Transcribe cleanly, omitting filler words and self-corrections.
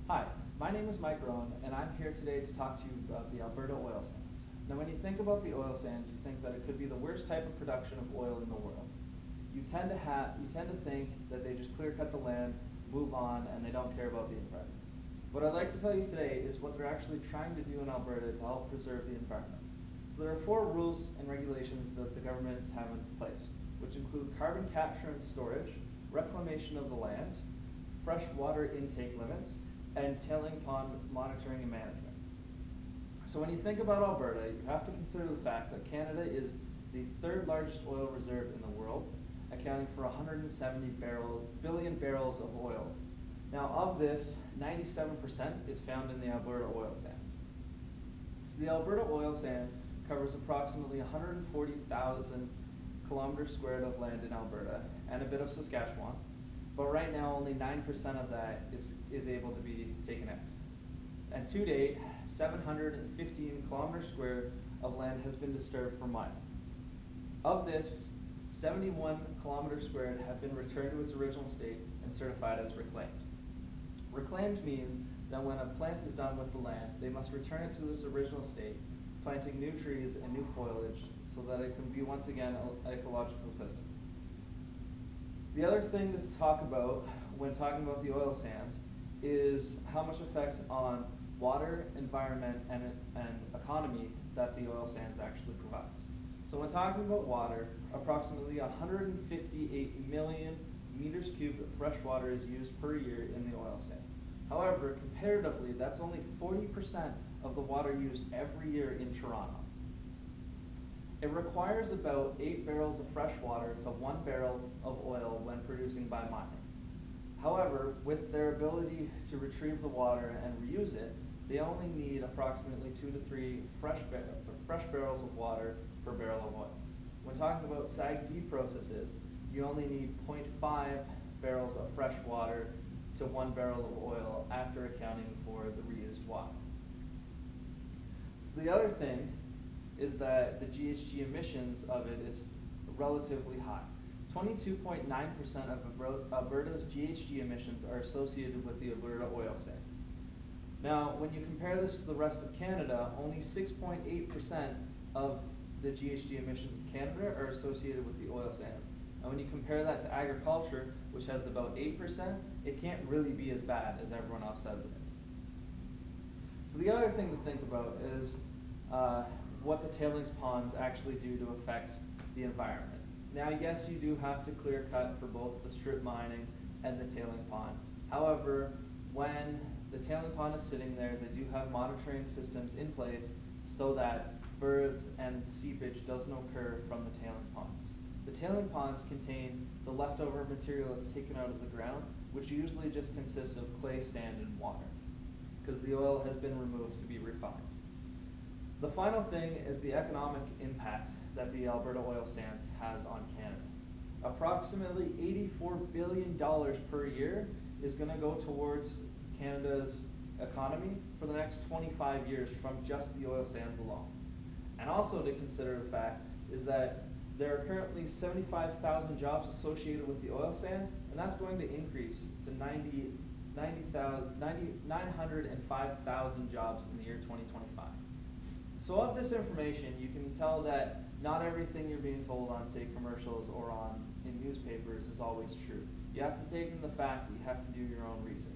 Hi, my name is Mike Rowan, and I'm here today to talk to you about the Alberta Oil Sands. Now, when you think about the oil sands, you think that it could be the worst type of production of oil in the world. You tend to think that they just clear cut the land, move on, and they don't care about the environment. What I'd like to tell you today is what they're actually trying to do in Alberta to help preserve the environment. So there are 4 rules and regulations that the governments have in place, which include carbon capture and storage, reclamation of the land, fresh water intake limits, and tailing pond monitoring and management. So when you think about Alberta, you have to consider the fact that Canada is the 3rd largest oil reserve in the world, accounting for 170 billion barrels of oil. Now of this, 97% is found in the Alberta Oil Sands. So the Alberta Oil Sands covers approximately 140,000 kilometers squared of land in Alberta and a bit of Saskatchewan, but right now only 9% of that is able to be taken out. And to date, 715 kilometers squared of land has been disturbed for mining. Of this, 71 kilometers squared have been returned to its original state and certified as reclaimed. Reclaimed means that when a plant is done with the land, they must return it to its original state, planting new trees and new foliage so that it can be once again an ecological system. The other thing to talk about when talking about the oil sands is how much effect on water, environment, and economy that the oil sands actually provides. So when talking about water, approximately 158 million meters cubed of fresh water is used per year in the oil sands. However, comparatively, that's only 40% of the water used every year in Toronto. It requires about 8 barrels of fresh water to 1 barrel of oil when producing by mining. However, with their ability to retrieve the water and reuse it, they only need approximately 2 to 3 fresh barrels of water per barrel of oil. When talking about SAGD processes, you only need 0.5 barrels of fresh water to 1 barrel of oil after accounting for the reused water. So the other thing is that the GHG emissions of it is relatively high. 22.9% of Alberta's GHG emissions are associated with the Alberta oil sands. Now, when you compare this to the rest of Canada, only 6.8% of the GHG emissions of Canada are associated with the oil sands. And when you compare that to agriculture, which has about 8%, it can't really be as bad as everyone else says it is. So the other thing to think about is what the tailings ponds actually do to affect the environment. Now, yes, you do have to clear cut for both the strip mining and the tailing pond. However, when the tailing pond is sitting there, they do have monitoring systems in place so that birds and seepage doesn't occur from the tailing ponds. The tailing ponds contain the leftover material that's taken out of the ground, which usually just consists of clay, sand, and water, because the oil has been removed to be refined. The final thing is the economic impact that the Alberta Oil Sands has on Canada. Approximately $84 billion per year is going to go towards Canada's economy for the next 25 years from just the oil sands alone. And also to consider the fact is that there are currently 75,000 jobs associated with the oil sands, and that's going to increase to 905,000 jobs in the year 2025. So of this information, you can tell that not everything you're being told on, say, commercials or in newspapers is always true. You have to take in the fact that you have to do your own research.